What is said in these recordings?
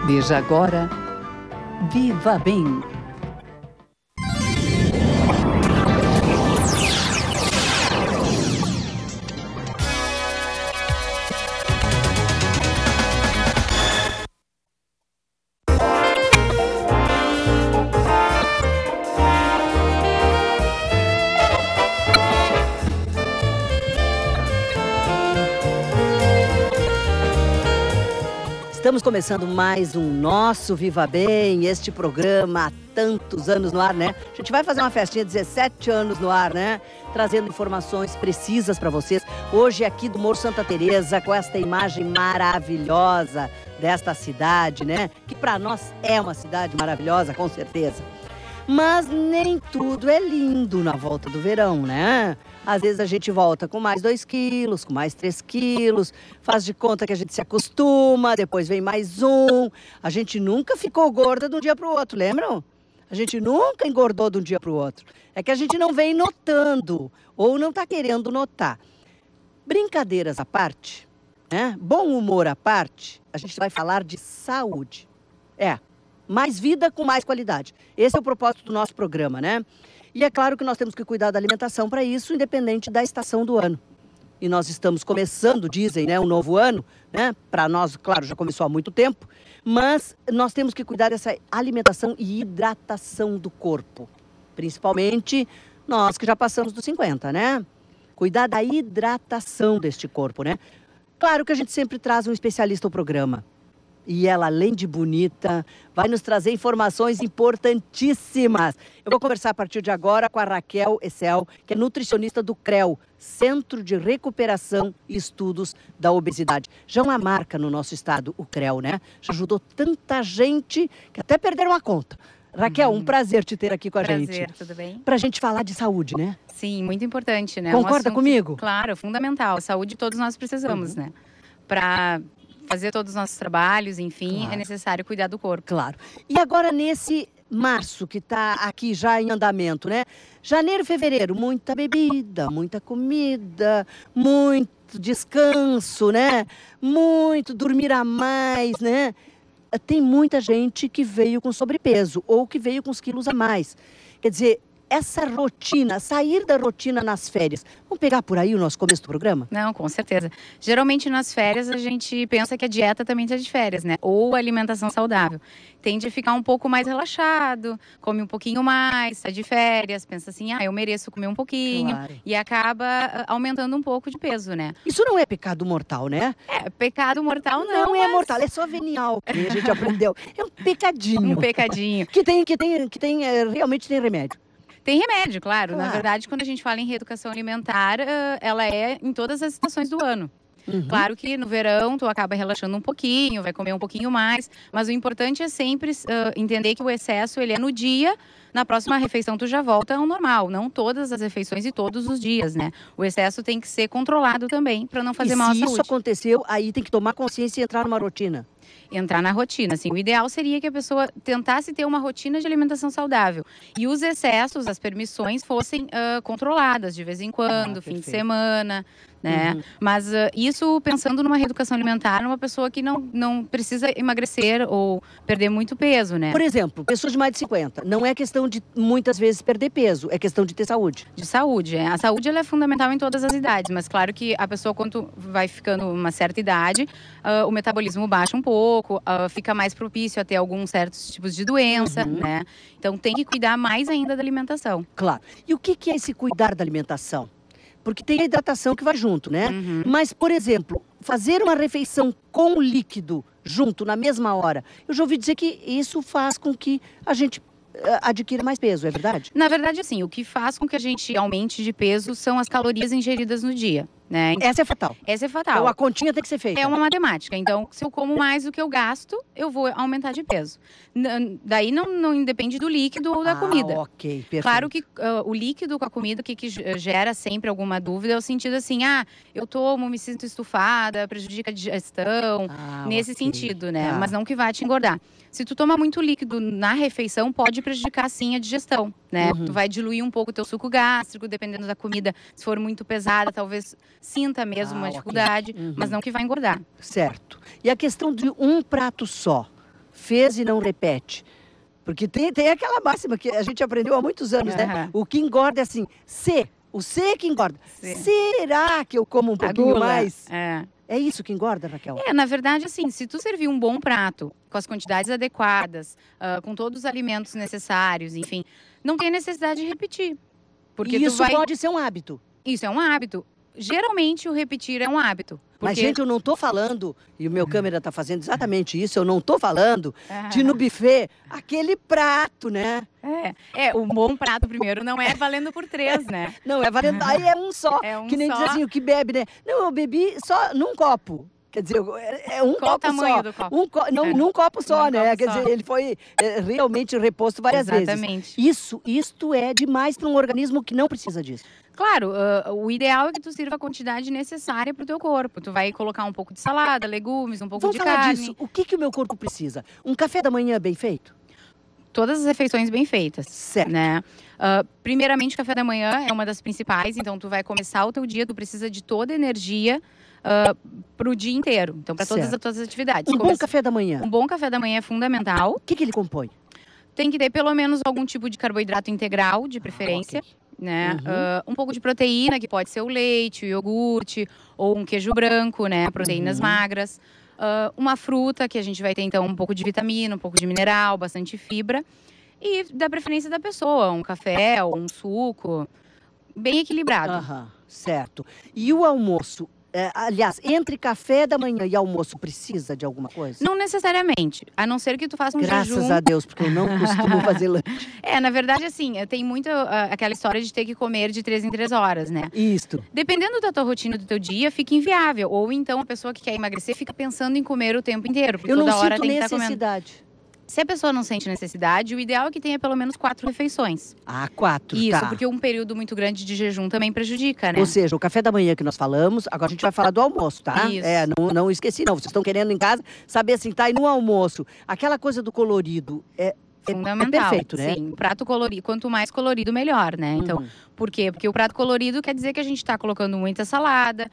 Veja agora, Viva Bem. Estamos começando mais um nosso Viva Bem, este programa há tantos anos no ar, né? A gente vai fazer uma festinha, 17 anos no ar, né? Trazendo informações precisas para vocês. Hoje aqui do Morro Santa Teresa, com esta imagem maravilhosa desta cidade, né? Que para nós é uma cidade maravilhosa, com certeza. Mas nem tudo é lindo na volta do verão, né? Às vezes a gente volta com mais 2 quilos, com mais 3 quilos, faz de conta que a gente se acostuma, depois vem mais um. A gente nunca ficou gorda de um dia para o outro, lembram? A gente nunca engordou de um dia para o outro. É que a gente não vem notando, ou não está querendo notar. Brincadeiras à parte, né? Bom humor à parte, a gente vai falar de saúde. Mais vida com mais qualidade. Esse é o propósito do nosso programa, né? E é claro que nós temos que cuidar da alimentação para isso, independente da estação do ano. E nós estamos começando, dizem, né, um novo ano, né? Para nós, claro, já começou há muito tempo, mas nós temos que cuidar dessa alimentação e hidratação do corpo. Principalmente nós que já passamos dos 50, né? Cuidar da hidratação deste corpo, né? Claro que a gente sempre traz um especialista ao programa. E ela, além de bonita, vai nos trazer informações importantíssimas. Eu vou conversar a partir de agora com a Raquel Essel, que é nutricionista do CREO, Centro de Recuperação e Estudos da Obesidade. Já uma marca no nosso estado, o CREO, né? Já ajudou tanta gente que até perderam a conta. Raquel, um prazer te ter aqui com a gente. Prazer, tudo bem? Pra gente falar de saúde, né? Sim, muito importante, né? Concorda comigo? Claro, fundamental. Saúde todos nós precisamos, né? Para fazer todos os nossos trabalhos, enfim, claro. É necessário cuidar do corpo. Claro. E agora nesse março que está aqui já em andamento, né? Janeiro, fevereiro, muita bebida, muita comida, muito descanso, né? Muito dormir a mais, né? Tem muita gente que veio com sobrepeso ou que veio com os quilos a mais. Quer dizer, essa rotina, sair da rotina nas férias. Vamos pegar por aí o nosso começo do programa? Não, com certeza. Geralmente nas férias a gente pensa que a dieta também está de férias, né? Ou a alimentação saudável. Tende a ficar um pouco mais relaxado, come um pouquinho mais, está de férias, pensa assim, eu mereço comer um pouquinho. Claro. E acaba aumentando um pouco de peso, né? Isso não é pecado mortal, né? Pecado mortal não. Não é mortal, é só venial, que a gente aprendeu. É um pecadinho. Um pecadinho. que realmente tem remédio. Tem remédio, claro. Na verdade, quando a gente fala em reeducação alimentar, ela é em todas as estações do ano. Uhum. Claro que no verão tu acaba relaxando um pouquinho, vai comer um pouquinho mais, mas o importante é sempre entender que o excesso ele é no dia, na próxima refeição tu já volta ao normal, não todas as refeições e todos os dias, né? O excesso tem que ser controlado também para não fazer mal à saúde. Se isso aconteceu, aí tem que tomar consciência e entrar numa rotina. Entrar na rotina, assim, o ideal seria que a pessoa tentasse ter uma rotina de alimentação saudável e os excessos, as permissões fossem controladas de vez em quando, fim de semana, né? Uhum. Mas isso pensando numa reeducação alimentar, numa pessoa que não precisa emagrecer ou perder muito peso, né? Por exemplo, pessoas de mais de 50, não é questão de muitas vezes perder peso, é questão de ter saúde. De saúde, A saúde ela é fundamental em todas as idades, mas claro que a pessoa quando vai ficando uma certa idade, o metabolismo baixa um pouco, fica mais propício a ter alguns certos tipos de doença, né? Então tem que cuidar mais ainda da alimentação. Claro. E o que é esse cuidar da alimentação? Porque tem a hidratação que vai junto, né? Uhum. Mas, por exemplo, fazer uma refeição com líquido junto na mesma hora, eu já ouvi dizer que isso faz com que a gente adquira mais peso, é verdade? Na verdade, assim, o que faz com que a gente aumente de peso são as calorias ingeridas no dia, né? Essa é fatal. Essa é fatal. Então a continha tem que ser feita. É uma matemática. Então, se eu como mais do que eu gasto, eu vou aumentar de peso. Daí não independe do líquido ou da comida. Ok, perfeito. Claro que o líquido com a comida, o que gera sempre alguma dúvida é o sentido assim, eu tomo, me sinto estufada, prejudica a digestão, nesse sentido, né? Mas não que vá te engordar. Se tu toma muito líquido na refeição, pode prejudicar sim a digestão, né? Tu vai diluir um pouco o teu suco gástrico, dependendo da comida. Se for muito pesada, talvez sinta mesmo uma dificuldade, mas não que vai engordar. Certo. E a questão de um prato só? fez e não repete. Porque tem aquela máxima que a gente aprendeu há muitos anos, né? O que engorda é assim, o C é que engorda. Será que eu como um pouquinho mais? É isso que engorda, Raquel? Na verdade, assim, se tu servir um bom prato, com as quantidades adequadas, com todos os alimentos necessários, enfim, não tem necessidade de repetir. Porque isso pode ser um hábito. Isso é um hábito. Geralmente, o repetir é um hábito. Mas, gente, eu não tô falando, e o meu câmera tá fazendo exatamente isso, eu não tô falando de no buffet, aquele prato, né? O bom prato primeiro não é valendo por 3, né? Não, é valendo, aí é um só. Que nem diz assim, o que bebe, né? Não, eu bebi só num copo. Quer dizer, é um Qual copo o tamanho só. do copo? Num copo só, né? Quer só. dizer, ele foi realmente reposto várias vezes. Isto é demais para um organismo que não precisa disso. Claro, o ideal é que tu sirva a quantidade necessária para o teu corpo. Tu vai colocar um pouco de salada, legumes, um pouco de carne. Vamos falar disso. O que o meu corpo precisa? Um café da manhã bem feito? Todas as refeições bem feitas. Certo. Né? Primeiramente, o café da manhã é uma das principais. Então, tu vai começar o teu dia, tu precisa de toda a energia para o dia inteiro. Então, para todas as tuas atividades. Bom café da manhã? Um bom café da manhã é fundamental. O que ele compõe? Tem que ter pelo menos algum tipo de carboidrato integral, de preferência. Né? Um pouco de proteína, que pode ser o leite, o iogurte, ou um queijo branco, né? Proteínas magras. Uma fruta, que a gente vai ter, então, um pouco de vitamina, um pouco de mineral, bastante fibra. E da preferência da pessoa, um café ou um suco, bem equilibrado. Certo. E o almoço? Aliás, entre café da manhã e almoço, precisa de alguma coisa? Não necessariamente, a não ser que tu faça um jejum. Graças a Deus, porque eu não costumo fazer lanche. Na verdade, assim, tem muito aquela história de ter que comer de 3 em 3 horas, né? Isto. Dependendo da tua rotina, do teu dia, fica inviável. Ou então a pessoa que quer emagrecer fica pensando em comer o tempo inteiro. Porque eu toda não hora sinto tem que estar comendo. necessidade. Se a pessoa não sente necessidade, o ideal é que tenha pelo menos 4 refeições. 4, Isso, tá. porque um período muito grande de jejum também prejudica, né? Ou seja, o café da manhã que nós falamos, agora a gente vai falar do almoço, tá? Isso. Não esqueci não, vocês estão querendo em casa saber assim, tá? E no almoço, aquela coisa do colorido, fundamental. É perfeito, né? Sim, o prato colorido, quanto mais colorido, melhor, né? Então, por quê? Porque o prato colorido quer dizer que a gente está colocando muita salada,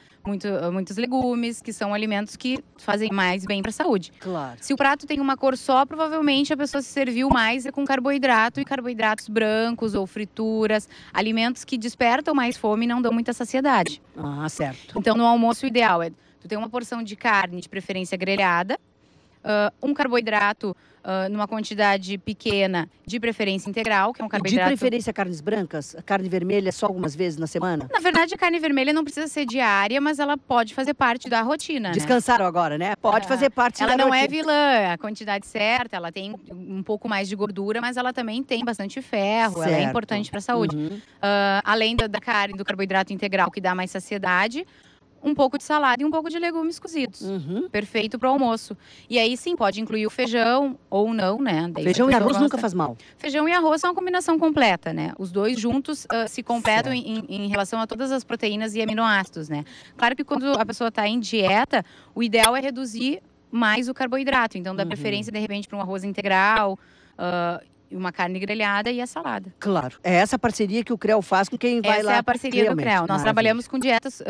muitos legumes, que são alimentos que fazem mais bem para a saúde. Claro. Se o prato tem uma cor só, provavelmente a pessoa se serviu mais com carboidrato e carboidratos brancos ou frituras, alimentos que despertam mais fome e não dão muita saciedade. Certo. Então, no almoço, o ideal é tu ter uma porção de carne, de preferência grelhada, um carboidrato numa quantidade pequena, de preferência integral, que é um carboidrato... De preferência carnes brancas? Carne vermelha só algumas vezes na semana? Na verdade, a carne vermelha não precisa ser diária, mas ela pode fazer parte da rotina, Descansaram agora, né? Pode fazer parte da rotina. Ela não é vilã, a quantidade certa, ela tem um pouco mais de gordura, mas ela também tem bastante ferro, ela é importante para a saúde. Além da carne, do carboidrato integral, que dá mais saciedade, um pouco de salada e um pouco de legumes cozidos. Perfeito para o almoço. E aí sim, pode incluir o feijão ou não, né? Daí feijão e arroz nunca faz mal. Feijão e arroz são uma combinação completa, né? Os dois juntos se completam em relação a todas as proteínas e aminoácidos, né? Claro que quando a pessoa está em dieta, o ideal é reduzir mais o carboidrato. Então, dá preferência, de repente, para um arroz integral, uma carne grelhada e a salada. Claro. É essa parceria que o CREL faz com quem vai lá. Essa é a parceria do CREL. Nós trabalhamos com dietas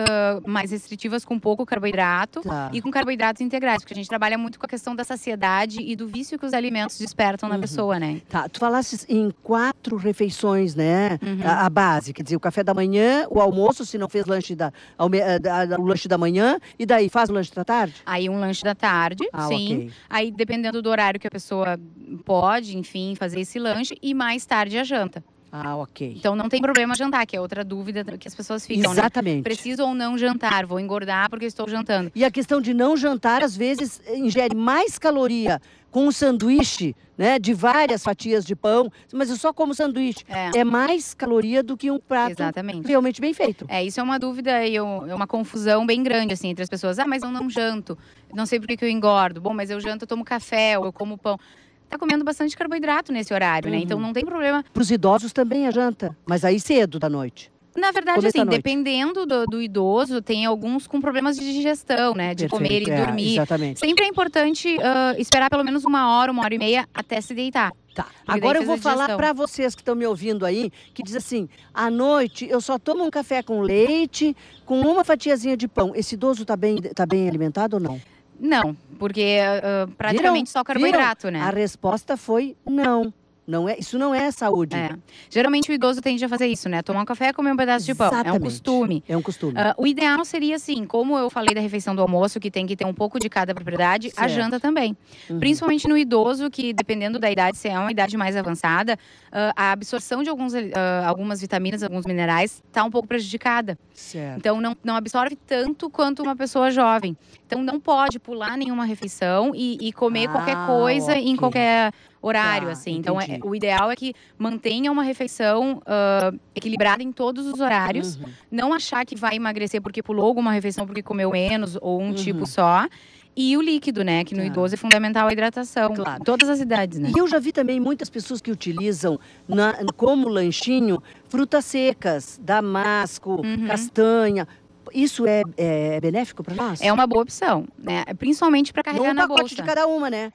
mais restritivas, com pouco carboidrato e com carboidratos integrais, porque a gente trabalha muito com a questão da saciedade e do vício que os alimentos despertam na pessoa, né? Tá, tu falaste em 4 refeições, né? A base, quer dizer, o café da manhã, o almoço, se não fez lanche o lanche da manhã, e daí faz o lanche da tarde? Aí um lanche da tarde, sim. Okay. Aí, dependendo do horário que a pessoa pode, enfim, fazer esse lanche, e mais tarde a janta. Ok. Então não tem problema jantar, que é outra dúvida que as pessoas ficam, Exatamente. Né? Preciso ou não jantar, vou engordar porque estou jantando. E a questão de não jantar, às vezes, ingere mais caloria com um sanduíche, né, de várias fatias de pão, mas eu só como sanduíche. É mais caloria do que um prato realmente bem feito. Isso é uma dúvida e é uma confusão bem grande, assim, entre as pessoas. Mas eu não janto, não sei por que eu engordo. Bom, mas eu janto, eu tomo café, ou eu como pão. Tá comendo bastante carboidrato nesse horário, né? Então não tem problema. Para os idosos também é janta, mas aí cedo da noite. Na verdade, assim, dependendo do idoso, tem alguns com problemas de digestão, né? De comer e dormir. Exatamente. Sempre é importante esperar pelo menos 1 hora, 1h30 até se deitar. Tá. Agora eu vou falar para vocês que estão me ouvindo aí, que diz assim, à noite eu só tomo um café com leite, com uma fatiazinha de pão. Esse idoso tá bem alimentado ou não? Não, porque praticamente só carboidrato, né? A resposta foi não. Isso não é saúde. Geralmente o idoso tende a fazer isso, né? Tomar um café e comer um pedaço de pão. É um costume. É um costume. O ideal seria assim, como eu falei da refeição do almoço, que tem que ter um pouco de cada propriedade, a janta também. Principalmente no idoso, que dependendo da idade, se é uma idade mais avançada, a absorção de algumas vitaminas, alguns minerais, está um pouco prejudicada. Certo. Então não absorve tanto quanto uma pessoa jovem. Então não pode pular nenhuma refeição e comer qualquer coisa em qualquer horário, assim. Então, o ideal é que mantenha uma refeição equilibrada em todos os horários. Não achar que vai emagrecer porque pulou alguma refeição, porque comeu menos ou um tipo só. E o líquido, né? Que no idoso é fundamental a hidratação. Claro. Em todas as idades, né? E eu já vi também muitas pessoas que utilizam como lanchinho frutas secas, damasco, castanha. Isso é benéfico para nós? É uma boa opção, né? Principalmente para carregar na bolsa. Um pacote de cada uma, né?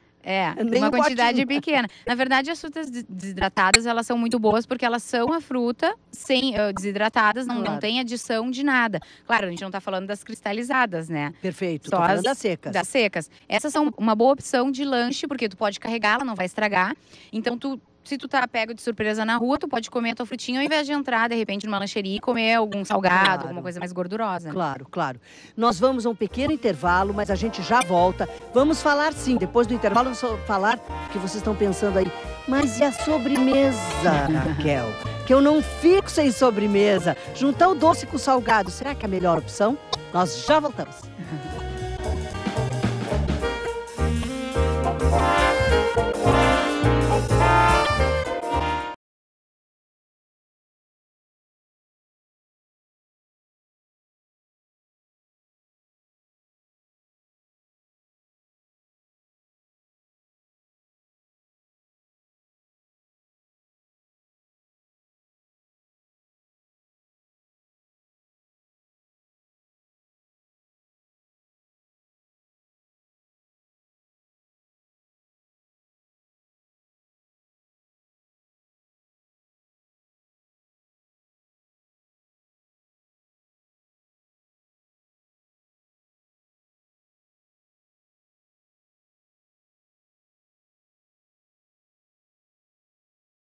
Uma quantidade pequena. Na verdade, as frutas desidratadas, elas são muito boas porque elas são a fruta sem desidratadas, não tem adição de nada. Claro, a gente não tá falando das cristalizadas, né? Perfeito, só tô falando das secas. Das secas. Essas são uma boa opção de lanche, porque tu pode carregar, ela não vai estragar. Então, se tu tá pego de surpresa na rua, tu pode comer a tua frutinha ao invés de entrar, de repente, numa lancheria e comer algum salgado, alguma coisa mais gordurosa. Claro, claro. Nós vamos a um pequeno intervalo, mas a gente já volta. Vamos falar sim, depois do intervalo, vamos falar que vocês estão pensando aí. Mas e a sobremesa, Raquel? Que eu não fico sem sobremesa. Juntar o doce com o salgado, será que é a melhor opção? Nós já voltamos.